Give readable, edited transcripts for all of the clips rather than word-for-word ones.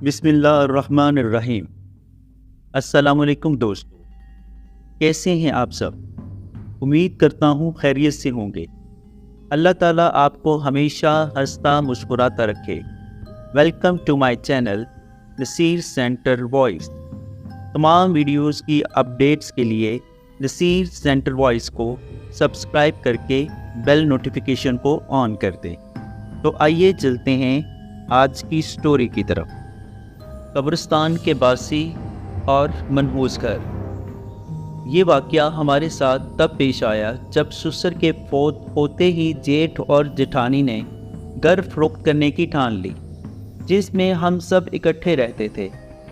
بسم اللہ الرحمن الرحیم۔ السلام علیکم دوستو، کیسے ہیں آپ سب؟ امید کرتا ہوں خیریت سے ہوں گے۔ اللہ تعالیٰ آپ کو ہمیشہ ہنستا مسکراتا رکھے۔ Welcome to my channel Naseer Centre Voice. تمام ویڈیوز کی اپڈیٹس کے لیے نصیر سینٹر وائس کو سبسکرائب کر کے بیل نوٹیفیکیشن کو آن کر دیں۔ تو آئیے چلتے ہیں آج کی سٹوری کی طرف۔ قبرستان کے باسی اور منحوس گھر۔ یہ واقعہ ہمارے ساتھ تب پیش آیا جب سسر کے فوت ہوتے ہی جیٹھ اور جٹھانی نے گھر فروخت کرنے کی ٹھان لی، جس میں ہم سب اکٹھے رہتے تھے۔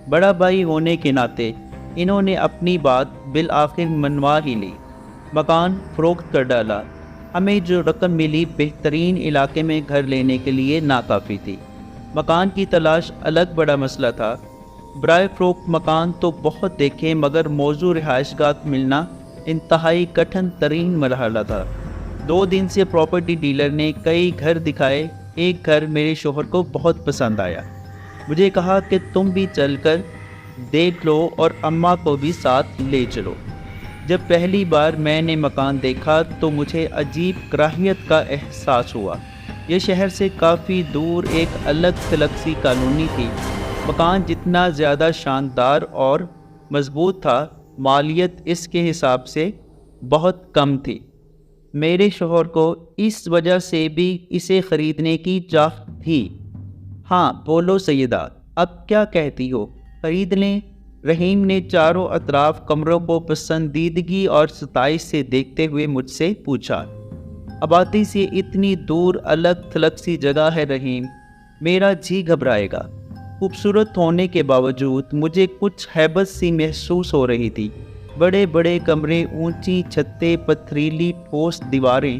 بڑا بھائی ہونے کے ناطے انہوں نے اپنی بات بالآخر منوا ہی لی، مکان فروخت کر ڈالا۔ ہمیں جو رقم ملی بہترین علاقے میں گھر لینے کے لیے ناکافی تھی۔ مکان کی تلاش الگ بڑا مسئلہ تھا۔ برائے فروخت مکان تو بہت دیکھے، مگر موزوں رہائش گاہ ملنا انتہائی کٹھن ترین مرحلہ تھا۔ 2 دن سے پراپرٹی ڈیلر نے کئی گھر دکھائے۔ ایک گھر میرے شوہر کو بہت پسند آیا۔ مجھے کہا کہ تم بھی چل کر دیکھ لو اور اماں کو بھی ساتھ لے چلو۔ جب پہلی بار میں نے مکان دیکھا تو مجھے عجیب کراہیت کا احساس ہوا۔ یہ شہر سے کافی دور ایک الگ تھلگ سی کالونی تھی۔ مکان جتنا زیادہ شاندار اور مضبوط تھا، مالیت اس کے حساب سے بہت کم تھی۔ میرے شوہر کو اس وجہ سے بھی اسے خریدنے کی چاہت تھی۔ ہاں بولو سیدہ، اب کیا کہتی ہو، خرید لیں؟ رحیم نے چاروں اطراف کمروں کو پسندیدگی اور ستائش سے دیکھتے ہوئے مجھ سے پوچھا۔ آبادی سے اتنی دور الگ تھلگ سی جگہ ہے رحیم، میرا جی گھبرائے گا۔ خوبصورت ہونے کے باوجود مجھے کچھ ہیبت سی محسوس ہو رہی تھی۔ بڑے بڑے کمرے، اونچی چھتیں، پتھریلی ٹھوس دیواریں،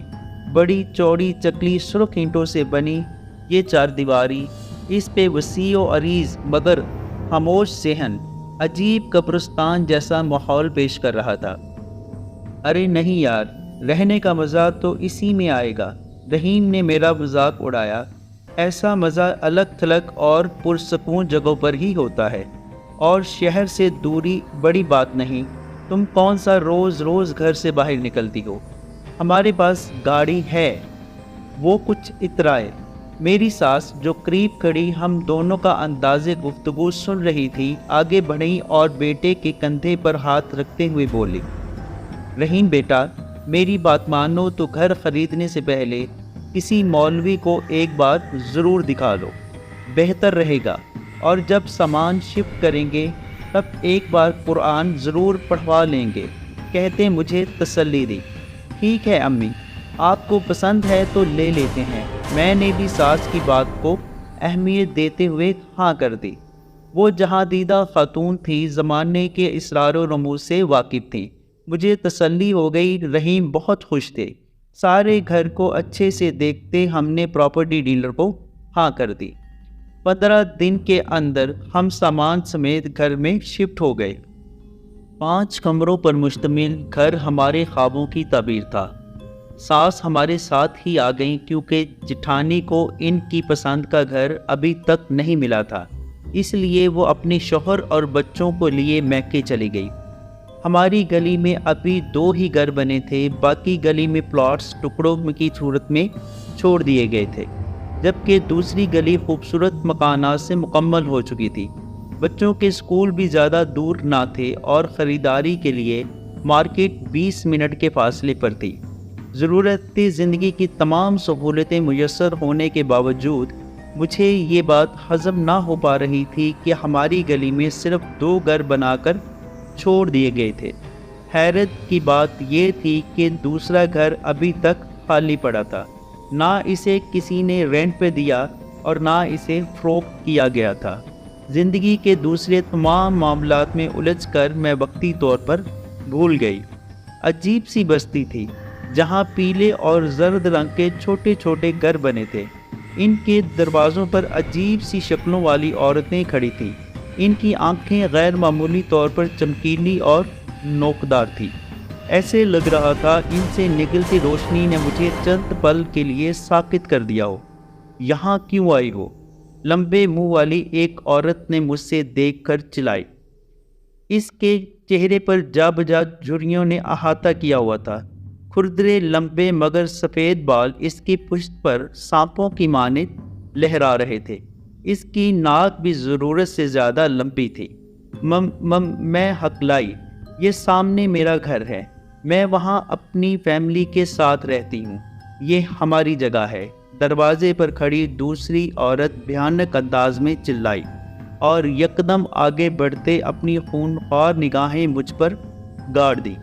بڑی چوڑی چکلی سرخ اینٹوں سے بنی یہ 4 دیواری، اس پہ وسیع و عریض مگر خاموش صحن عجیب قبرستان جیسا ماحول پیش کر رہا تھا۔ ارے نہیں یار، رہنے کا مزہ تو اسی میں آئے گا، رحیم نے میرا مذاق اڑایا۔ ایسا مزہ الگ تھلگ اور پرسکون جگہوں پر ہی ہوتا ہے، اور شہر سے دوری بڑی بات نہیں۔ تم کون سا روز روز گھر سے باہر نکلتی ہو؟ ہمارے پاس گاڑی ہے، وہ کچھ اترائے۔ میری ساس جو قریب کھڑی ہم دونوں کا انداز گفتگو سن رہی تھی، آگے بڑھی اور بیٹے کے کندھے پر ہاتھ رکھتے ہوئے بولی، رحیم بیٹا، میری بات مانو تو گھر خریدنے سے پہلے کسی مولوی کو ایک بار ضرور دکھا لو، بہتر رہے گا۔ اور جب سامان شفٹ کریں گے تب ایک بار قرآن ضرور پڑھوا لیں گے، کہتے مجھے تسلی دی۔ ٹھیک ہے امی، آپ کو پسند ہے تو لے لیتے ہیں۔ میں نے بھی ساس کی بات کو اہمیت دیتے ہوئے ہاں کر دی۔ وہ جہاں دیدہ خاتون تھی، زمانے کے اسرار و رموز سے واقف تھی۔ مجھے تسلی ہو گئی، رحیم بہت خوش تھے۔ سارے گھر کو اچھے سے دیکھتے ہم نے پراپرٹی ڈیلر کو ہاں کر دی۔ 15 دن کے اندر ہم سامان سمیت گھر میں شفٹ ہو گئے۔ 5 کمروں پر مشتمل گھر ہمارے خوابوں کی تعبیر تھا۔ ساس ہمارے ساتھ ہی آ گئیں کیونکہ جٹھانی کو ان کی پسند کا گھر ابھی تک نہیں ملا تھا، اس لیے وہ اپنے شوہر اور بچوں کو لیے میکے چلی گئی۔ ہماری گلی میں ابھی 2 ہی گھر بنے تھے، باقی گلی میں پلاٹس ٹکڑوں کی صورت میں چھوڑ دیے گئے تھے، جبکہ دوسری گلی خوبصورت مکانات سے مکمل ہو چکی تھی۔ بچوں کے اسکول بھی زیادہ دور نہ تھے اور خریداری کے لیے مارکیٹ 20 منٹ کے فاصلے پر تھی۔ ضرورت زندگی کی تمام سہولتیں میسر ہونے کے باوجود مجھے یہ بات ہضم نہ ہو پا رہی تھی کہ ہماری گلی میں صرف 2 گھر بنا کر چھوڑ دیے گئے تھے۔ حیرت کی بات یہ تھی کہ دوسرا گھر ابھی تک خالی پڑا تھا، نہ اسے کسی نے رینٹ پہ دیا اور نہ اسے فروخت کیا گیا تھا۔ زندگی کے دوسرے تمام معاملات میں الجھ کر میں وقتی طور پر بھول گئی۔ عجیب سی بستی تھی جہاں پیلے اور زرد رنگ کے چھوٹے چھوٹے گھر بنے تھے۔ ان کے دروازوں پر عجیب سی شکلوں والی عورتیں کھڑی تھیں۔ ان کی آنکھیں غیر معمولی طور پر چمکیلی اور نوکدار تھی۔ ایسے لگ رہا تھا ان سے نکلتی روشنی نے مجھے چند پل کے لیے ساکت کر دیا ہو۔ یہاں کیوں آئی ہو؟ لمبے منہ والی ایک عورت نے مجھ سے دیکھ کر چلائی۔ اس کے چہرے پر جا بجا جھریوں نے احاطہ کیا ہوا تھا۔ کھردرے لمبے مگر سفید بال اس کی پشت پر سانپوں کی مانند لہرا رہے تھے۔ اس کی ناک بھی ضرورت سے زیادہ لمبی تھی۔ میں ہکلائی، یہ سامنے میرا گھر ہے، میں وہاں اپنی فیملی کے ساتھ رہتی ہوں، یہ ہماری جگہ ہے۔ دروازے پر کھڑی دوسری عورت بھیانک انداز میں چلائی اور یکدم آگے بڑھتے اپنی خونخوار نگاہیں مجھ پر گاڑ دی۔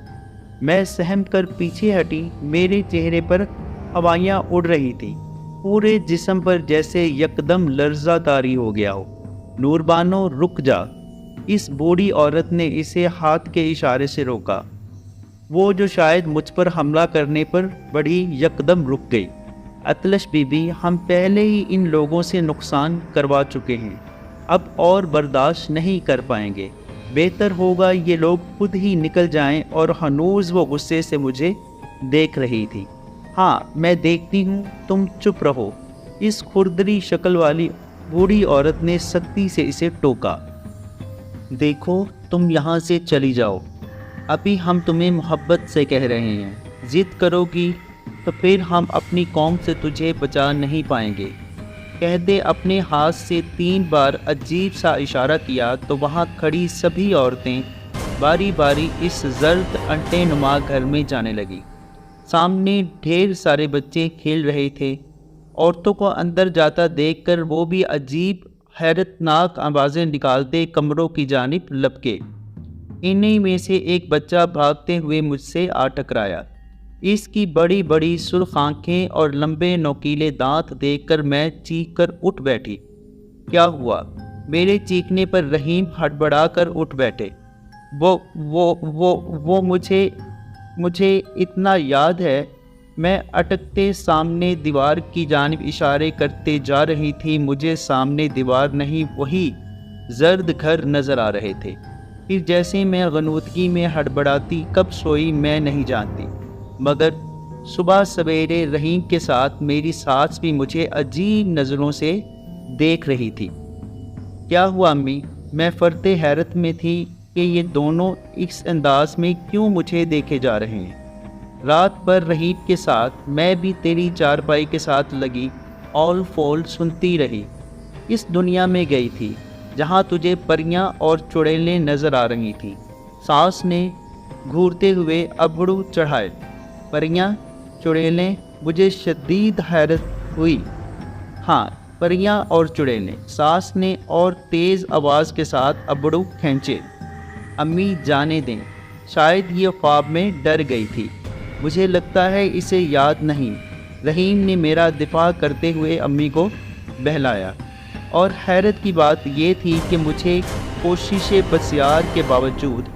میں سہم کر پیچھے ہٹی، میرے چہرے پر ہوائیاں اڑ رہی تھیں، پورے جسم پر جیسے یکدم لرزہ طاری ہو گیا ہو۔ نوربانو رک جا، اس بوڑھی عورت نے اسے ہاتھ کے اشارے سے روکا۔ وہ جو شاید مجھ پر حملہ کرنے پر بڑھی یکدم رک گئی۔ اطلش بی بی، ہم پہلے ہی ان لوگوں سے نقصان کروا چکے ہیں، اب اور برداشت نہیں کر پائیں گے، بہتر ہوگا یہ لوگ خود ہی نکل جائیں۔ اور ہنوز وہ غصے سے مجھے دیکھ رہی تھی۔ ہاں میں دیکھتی ہوں، تم چپ رہو، اس کھردری شکل والی بوڑھی عورت نے سختی سے اسے ٹوکا۔ دیکھو تم یہاں سے چلی جاؤ، ابھی ہم تمہیں محبت سے کہہ رہے ہیں، ضد کرو گی تو پھر ہم اپنی قوم سے تجھے بچا نہیں پائیں گے۔ کہتے اپنے ہاتھ سے 3 بار عجیب سا اشارہ کیا تو وہاں کھڑی سبھی عورتیں باری باری اس زرد انٹے نما گھر میں جانے لگی۔ سامنے ڈھیر سارے بچے کھیل رہے تھے۔ عورتوں کو اندر جاتا دیکھ کر وہ بھی عجیب حیرت ناک آوازیں نکالتے کمروں کی جانب لپکے۔ انہی میں سے ایک بچہ بھاگتے ہوئے مجھ سے آ ٹکرایا۔ اس کی بڑی بڑی سرخ آنکھیں اور لمبے نوکیلے دانت دیکھ کر میں چیخ کر اٹھ بیٹھی۔ کیا ہوا؟ میرے چیخنے پر رحیم ہڑبڑا کر اٹھ بیٹھے۔ وہ مجھے اتنا یاد ہے۔ میں اٹکتے سامنے دیوار کی جانب اشارے کرتے جا رہی تھی، مجھے سامنے دیوار نہیں وہی زرد گھر نظر آ رہے تھے۔ پھر جیسے میں غنودگی میں ہڑبڑاتی کب سوئی میں نہیں جانتی، مگر صبح سویرے رحیم کے ساتھ میری ساس بھی مجھے عجیب نظروں سے دیکھ رہی تھی۔ کیا ہوا امی؟ میں فرتے حیرت میں تھی کہ یہ دونوں اس انداز میں کیوں مجھے دیکھے جا رہے ہیں۔ رات بھر رحیم کے ساتھ میں بھی تیری چارپائی کے ساتھ لگی اول فول سنتی رہی۔ اس دنیا میں گئی تھی جہاں تجھے پریاں اور چڑیلیں نظر آ رہی تھیں۔ ساس نے گھورتے ہوئے ابرو چڑھائے۔ پریاں، چڑیلیں؟ مجھے شدید حیرت ہوئی۔ ہاں، پریاں اور چڑیلیں، ساس نے اور تیز آواز کے ساتھ ابرو کھینچے۔ امی جانے دیں، شاید یہ خواب میں ڈر گئی تھی، مجھے لگتا ہے اسے یاد نہیں۔ رحیم نے میرا دفاع کرتے ہوئے امی کو بہلایا۔ اور حیرت کی بات یہ تھی کہ مجھے کوشش بسیار کے باوجود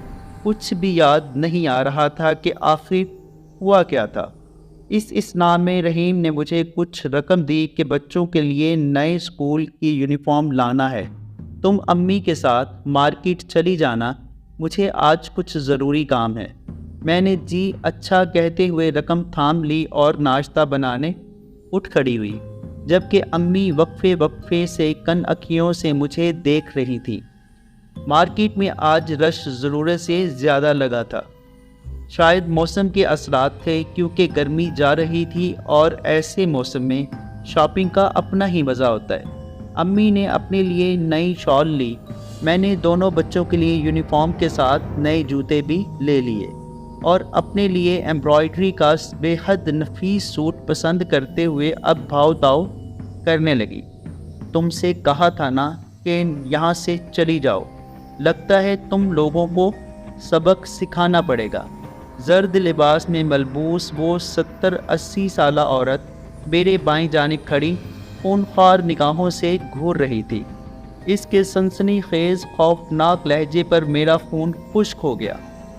کچھ بھی یاد نہیں آ رہا تھا کہ آخر ہوا کیا تھا۔ اس اسنا میں رحیم نے مجھے کچھ رقم دی کہ بچوں کے لیے نئے اسکول کی یونیفارم لانا ہے، تم امی کے ساتھ مارکیٹ چلی جانا، مجھے آج کچھ ضروری کام ہے۔ میں نے جی اچھا کہتے ہوئے رقم تھام لی اور ناشتہ بنانے اٹھ کھڑی ہوئی، جبکہ امی وقفے وقفے سے کن اکھیوں سے مجھے دیکھ رہی تھی۔ مارکیٹ میں آج رش ضرورت سے زیادہ لگا تھا، شاید موسم کے اثرات تھے، کیونکہ گرمی جا رہی تھی اور ایسے موسم میں شاپنگ کا اپنا ہی مزہ ہوتا ہے۔ امی نے اپنے لیے نئی شال لی، میں نے دونوں بچوں کے لیے یونیفارم کے ساتھ نئے جوتے بھی لے لیے اور اپنے لیے ایمبرائڈری کا بے حد نفیس سوٹ پسند کرتے ہوئے اب بھاؤ تاؤ کرنے لگی۔ تم سے کہا تھا نا کہ یہاں سے چلی جاؤ، لگتا ہے تم لوگوں کو سبق سکھانا پڑے گا۔ زرد لباس میں ملبوس وہ 70-80 سالہ عورت میرے بائیں جانب کھڑی خونخوار نگاہوں سے گھور رہی تھی۔ اس کے سنسنی خیز خوفناک لہجے پر میرا خون خشک ہو گیا۔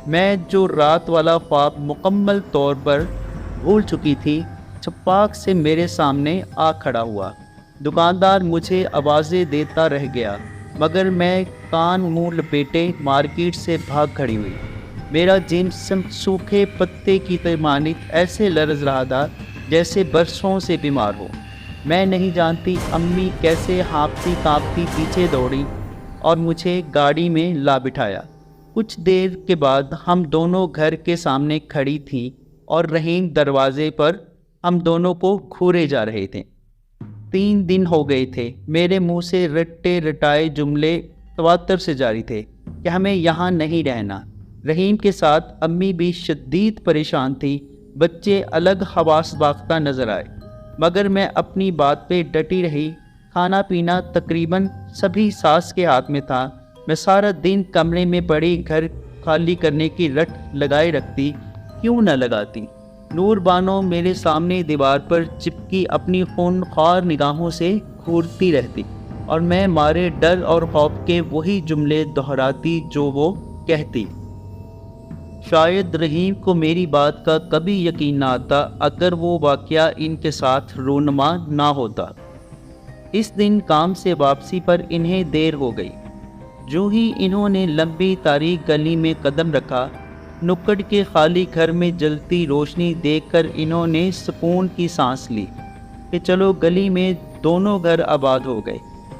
میں جو رات والا خواب مکمل طور پر بھول چکی تھی، چھپاک سے میرے سامنے آ کھڑا ہوا۔ دکاندار مجھے آوازیں دیتا رہ گیا، مگر میں کان منہ لپیٹے مارکیٹ سے بھاگ کھڑی ہوئی۔ میرا جسم سوکھے پتے کی مانند ایسے لرز رہا تھا جیسے برسوں سے بیمار ہو۔ میں نہیں جانتی امی کیسے ہانپتی کانپتی پیچھے دوڑی اور مجھے گاڑی میں لا بٹھایا۔ کچھ دیر کے بعد ہم دونوں گھر کے سامنے کھڑی تھیں اور رحیم دروازے پر ہم دونوں کو گھورے جا رہے تھے۔ 3 دن ہو گئے تھے، میرے منہ سے رٹے رٹائے جملے تواتر سے جاری تھے کہ ہمیں یہاں نہیں رہنا۔ رحیم کے ساتھ امی بھی شدید پریشان تھی، بچے الگ حواس باختہ نظر آئے، مگر میں اپنی بات پہ ڈٹی رہی۔ کھانا پینا تقریباً سبھی ساس کے ہاتھ میں تھا۔ میں سارا دن کمرے میں پڑی گھر خالی کرنے کی رٹ لگائے رکھتی، کیوں نہ لگاتی۔ نور بانو میرے سامنے دیوار پر چپکی اپنی خونخوار نگاہوں سے گھورتی رہتی اور میں مارے ڈر اور خوف کے وہی جملے دہراتی جو وہ کہتی۔ شاید رحیم کو میری بات کا کبھی یقین نہ آتا اگر وہ واقعہ ان کے ساتھ رونما نہ ہوتا۔ اس دن کام سے واپسی پر انہیں دیر ہو گئی۔ جو ہی انہوں نے لمبی تاریک گلی میں قدم رکھا، نکڑ کے خالی گھر میں جلتی روشنی دیکھ کر انہوں نے سکون کی سانس لی کہ چلو گلی میں دونوں گھر آباد ہو گئے،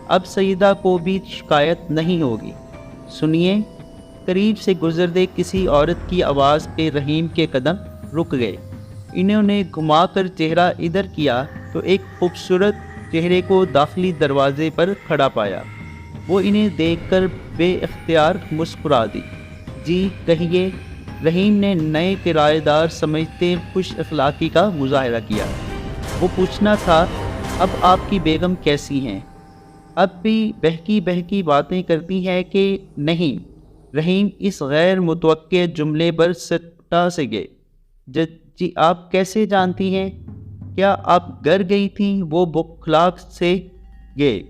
اب سیدہ کو بھی شکایت نہیں ہوگی۔ سنیے، قریب سے گزرتے کسی عورت کی آواز پہ رحیم کے قدم رک گئے۔ انہوں نے گھما کر چہرہ ادھر کیا تو ایک خوبصورت چہرے کو داخلی دروازے پر کھڑا پایا۔ وہ انہیں دیکھ کر بے اختیار مسکرا دی۔ جی کہیے، رحیم نے نئے کرایہ دار سمجھتے خوش اخلاقی کا مظاہرہ کیا۔ وہ پوچھنا تھا، اب آپ کی بیگم کیسی ہیں؟ اب بھی بہکی بہکی باتیں کرتی ہے کہ نہیں؟ رحیم اس غیر متوقع جملے پر سٹا سے گئے۔ جی آپ کیسے جانتی ہیں؟ کیا آپ گھر گئی تھیں؟ وہ بخلاق سے گئے۔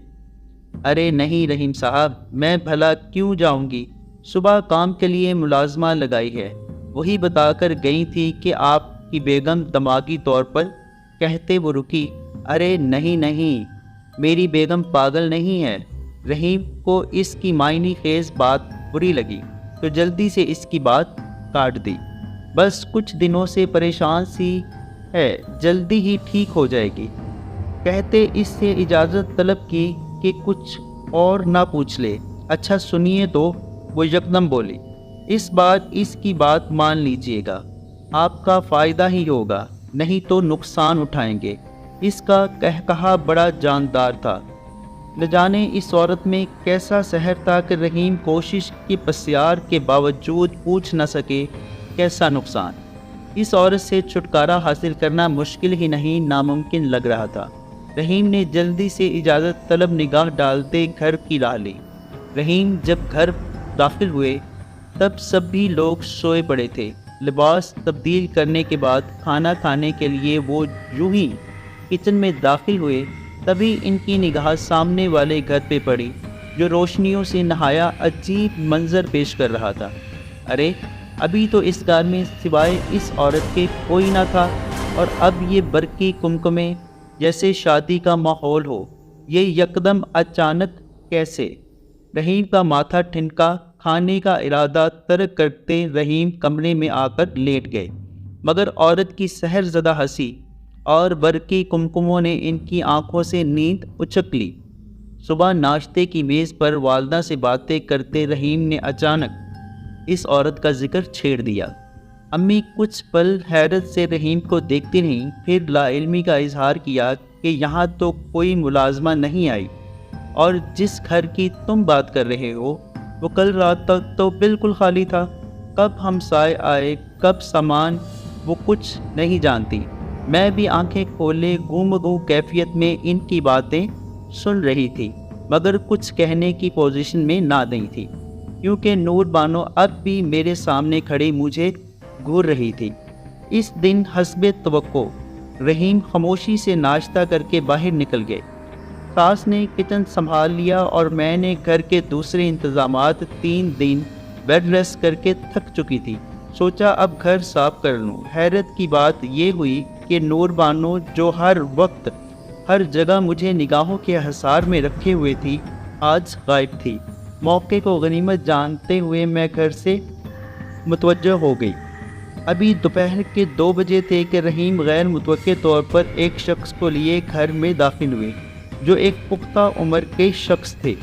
ارے نہیں رحیم صاحب، میں بھلا کیوں جاؤں گی؟ صبح کام کے لیے ملازمہ لگائی ہے، وہی بتا کر گئی تھی کہ آپ کی بیگم دماغی طور پر، کہتے وہ رکی۔ ارے نہیں نہیں، میری بیگم پاگل نہیں ہے۔ رحیم کو اس کی معنی خیز بات بری لگی تو جلدی سے اس کی بات کاٹ دی۔ بس کچھ دنوں سے پریشان سی ہے، جلدی ہی ٹھیک ہو جائے گی۔ کہتے اس سے اجازت طلب کی کہ کچھ اور نہ پوچھ لے۔ اچھا سنیے تو، وہ یکدم بولی، اس بار اس کی بات مان لیجئے گا، آپ کا فائدہ ہی ہوگا، نہیں تو نقصان اٹھائیں گے۔ اس کا کہا بڑا جاندار تھا۔ نہ جانے اس عورت میں کیسا سحر تھا کہ رحیم کوشش کی پسیار کے باوجود پوچھ نہ سکے کیسا نقصان۔ اس عورت سے چھٹکارا حاصل کرنا مشکل ہی نہیں، ناممکن لگ رہا تھا۔ رحیم نے جلدی سے اجازت طلب نگاہ ڈالتے گھر کی راہ لی۔ رحیم جب گھر داخل ہوئے تب سبھی لوگ سوئے پڑے تھے۔ لباس تبدیل کرنے کے بعد کھانا کھانے کے لیے وہ یوں ہی کچن میں داخل ہوئے، تبھی ان کی نگاہ سامنے والے گھر پہ پڑی جو روشنیوں سے نہایا عجیب منظر پیش کر رہا تھا۔ ارے ابھی تو اس گھر میں سوائے اس عورت کے کوئی نہ تھا، اور اب یہ برقی کمکمے جیسے شادی کا ماحول ہو، یہ یکدم اچانک کیسے؟ رحیم کا ماتھا ٹھنکا۔ کھانے کا ارادہ ترک کرتے رحیم کمرے میں آ کر لیٹ گئے، مگر عورت کی سحر زدہ ہنسی اور برقی کمکموں نے ان کی آنکھوں سے نیند اچک لی۔ صبح ناشتے کی میز پر والدہ سے باتیں کرتے رحیم نے اچانک اس عورت کا ذکر چھیڑ دیا۔ امی کچھ پل حیرت سے رحیم کو دیکھتی رہیں، پھر لا علمی کا اظہار کیا کہ یہاں تو کوئی ملازمہ نہیں آئی، اور جس گھر کی تم بات کر رہے ہو وہ کل رات تک تو بالکل خالی تھا۔ کب ہمسائے آئے، کب سامان، وہ کچھ نہیں جانتی۔ میں بھی آنکھیں کھولے گم گم کیفیت میں ان کی باتیں سن رہی تھی، مگر کچھ کہنے کی پوزیشن میں نہ نہیں تھی، کیونکہ نور بانو اب بھی میرے سامنے کھڑی مجھے گھور رہی تھی۔ اس دن حسب توقع رحیم خاموشی سے ناشتہ کر کے باہر نکل گئے۔ ساس نے کچن سنبھال لیا اور میں نے گھر کے دوسرے انتظامات 3 دن بیڈ ریسٹ کر کے تھک چکی تھی۔ سوچا اب گھر صاف کر لوں۔ حیرت کی بات یہ ہوئی کہ نور بانو جو ہر وقت ہر جگہ مجھے نگاہوں کے حصار میں رکھے ہوئے تھی، آج غائب تھی۔ موقع کو غنیمت جانتے ہوئے میں گھر سے متوجہ ہو گئی۔ ابھی دوپہر کے 2 بجے تھے کہ رحیم غیر متوقع طور پر ایک شخص کو لیے گھر میں داخل ہوئے جو ایک پختہ عمر کے شخص تھے۔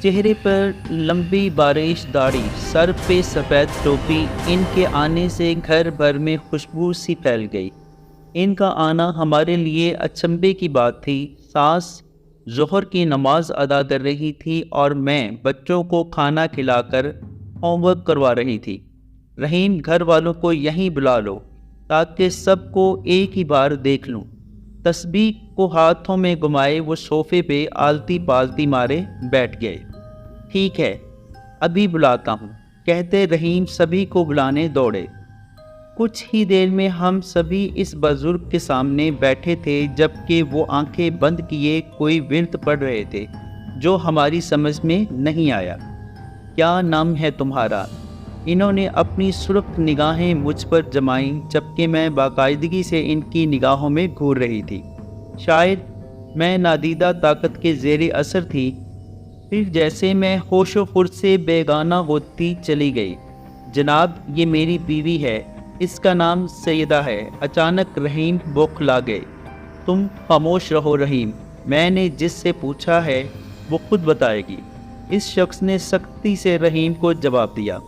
چہرے پر لمبی بارش داڑھی، سر پہ سفید ٹوپی۔ ان کے آنے سے گھر بھر میں خوشبو سی پھیل گئی۔ ان کا آنا ہمارے لیے اچنبھے کی بات تھی۔ ساس ظہر کی نماز ادا کر رہی تھی اور میں بچوں کو کھانا کھلا کر ہوم ورک کروا رہی تھی۔ رحیم، گھر والوں کو یہیں بلا لو تاکہ سب کو ایک ہی بار دیکھ لوں۔ تسبیح کو ہاتھوں میں گھمائے وہ صوفے پہ آلتی پالتی مارے بیٹھ گئے۔ ٹھیک ہے، ابھی بلاتا ہوں، کہتے رحیم سبھی کو بلانے دوڑے۔ کچھ ہی دیر میں ہم سبھی اس بزرگ کے سامنے بیٹھے تھے جبکہ وہ آنکھیں بند کیے کوئی ورد پڑھ رہے تھے جو ہماری سمجھ میں نہیں آیا۔ کیا نام ہے تمہارا؟ انہوں نے اپنی سرخ نگاہیں مجھ پر جمائیں جبکہ میں باقاعدگی سے ان کی نگاہوں میں گھور رہی تھی۔ شاید میں نادیدہ طاقت کے زیر اثر تھی، پھر جیسے میں ہوش و خرد سے بیگانہ ہوتی چلی گئی۔ جناب، یہ میری بیوی ہے، اس کا نام سیدہ ہے۔ اچانک رحیم بوکھلا گئے۔ تم خاموش رہو رحیم، میں نے جس سے پوچھا ہے وہ خود بتائے گی۔ اس شخص نے سختی سے رحیم کو جواب دیا۔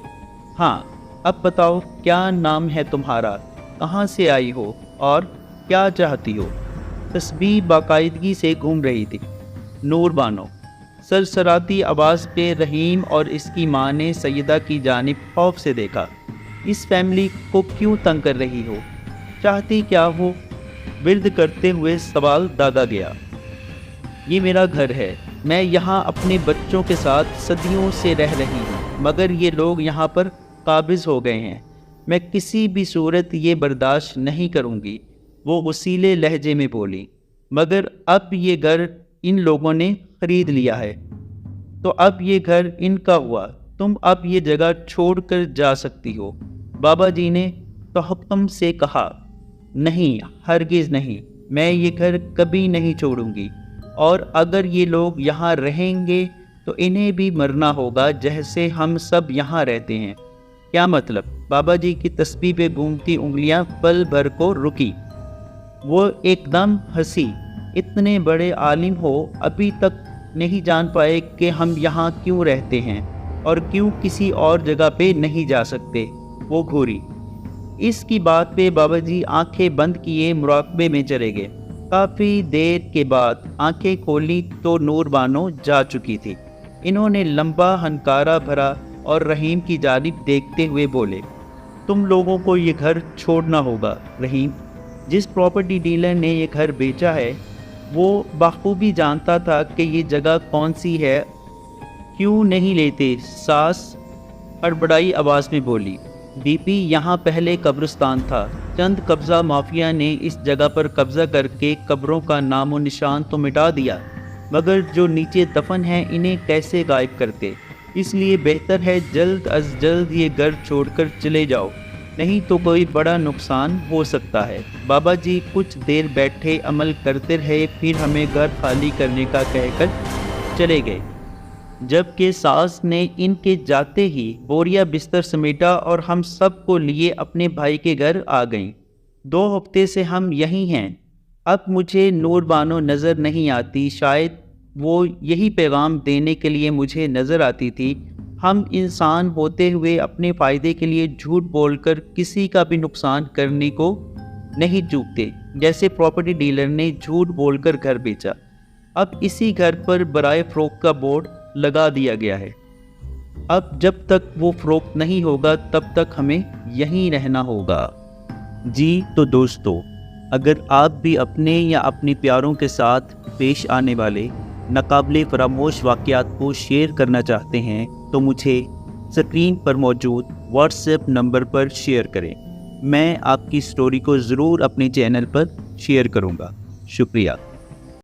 ہاں، اب بتاؤ کیا نام ہے تمہارا، کہاں سے آئی ہو اور کیا چاہتی ہو؟ تسبیح باقاعدگی سے گھوم رہی تھی۔ نور بانو۔ سرسراتی آواز پہ رحیم اور اس کی ماں نے سیدہ کی جانب خوف سے دیکھا۔ اس فیملی کو کیوں تنگ کر رہی ہو؟ چاہتی کیا ہو؟ ورد کرتے ہوئے سوال دادا گیا۔ یہ میرا گھر ہے، میں یہاں اپنے بچوں کے ساتھ صدیوں سے رہ رہی ہوں، مگر یہ لوگ یہاں پر قابض ہو گئے ہیں، میں کسی بھی صورت یہ برداشت نہیں کروں گی، وہ غصیلے لہجے میں بولی۔ مگر اب یہ گھر ان لوگوں نے خرید لیا ہے، تو اب یہ گھر ان کا ہوا، تم اب یہ جگہ چھوڑ کر جا سکتی ہو۔ بابا جی نے تحکم سے کہا۔ نہیں، ہرگز نہیں، میں یہ گھر کبھی نہیں چھوڑوں گی، اور اگر یہ لوگ یہاں رہیں گے تو انہیں بھی مرنا ہوگا جیسے ہم سب یہاں رہتے ہیں۔ کیا مطلب؟ بابا جی کی تسبیح پہ گھومتی انگلیاں پل بھر کو رکی۔ وہ ایک دم ہنسی۔ اتنے بڑے عالم ہو ابھی تک نہیں جان پائے کہ ہم یہاں کیوں رہتے ہیں اور کیوں کسی اور جگہ پہ نہیں جا سکتے؟ وہ گھوری۔ اس کی بات پہ بابا جی آنکھیں بند کیے مراقبے میں چلے گئے۔ کافی دیر کے بعد آنکھیں کھولی تو نور بانو جا چکی تھی۔ انہوں نے لمبا ہنکارا بھرا اور رحیم کی جانب دیکھتے ہوئے بولے، تم لوگوں کو یہ گھر چھوڑنا ہوگا۔ رحیم، جس پراپرٹی ڈیلر نے یہ گھر بیچا ہے وہ بخوبی جانتا تھا کہ یہ جگہ کون سی ہے، کیوں نہیں لیتے؟ ساس ہڑبڑائی آواز میں بولی۔ بی پی، یہاں پہلے قبرستان تھا، چند قبضہ مافیا نے اس جگہ پر قبضہ کر کے قبروں کا نام و نشان تو مٹا دیا، مگر جو نیچے دفن ہیں انہیں کیسے غائب کرتے؟ اس لیے بہتر ہے جلد از جلد یہ گھر چھوڑ کر چلے جاؤ، نہیں تو کوئی بڑا نقصان ہو سکتا ہے۔ بابا جی کچھ دیر بیٹھے عمل کرتے رہے، پھر ہمیں گھر خالی کرنے کا کہہ کر چلے گئے، جبکہ ساس نے ان کے جاتے ہی بوریا بستر سمیٹا اور ہم سب کو لیے اپنے بھائی کے گھر آ گئیں۔ 2 ہفتے سے ہم یہیں ہیں۔ اب مجھے نور بانو نظر نہیں آتی، شاید وہ یہی پیغام دینے کے لیے مجھے نظر آتی تھی۔ ہم انسان ہوتے ہوئے اپنے فائدے کے لیے جھوٹ بول کر کسی کا بھی نقصان کرنے کو نہیں چوکتے، جیسے پراپرٹی ڈیلر نے جھوٹ بول کر گھر بیچا۔ اب اسی گھر پر برائے فروخت کا بورڈ لگا دیا گیا ہے۔ اب جب تک وہ فروخت نہیں ہوگا تب تک ہمیں یہیں رہنا ہوگا۔ جی تو دوستو، اگر آپ بھی اپنے یا اپنی پیاروں کے ساتھ پیش آنے والے ناقابل فراموش واقعات کو شیئر کرنا چاہتے ہیں تو مجھے اسکرین پر موجود واٹس ایپ نمبر پر شیئر کریں۔ میں آپ کی سٹوری کو ضرور اپنے چینل پر شیئر کروں گا۔ شکریہ۔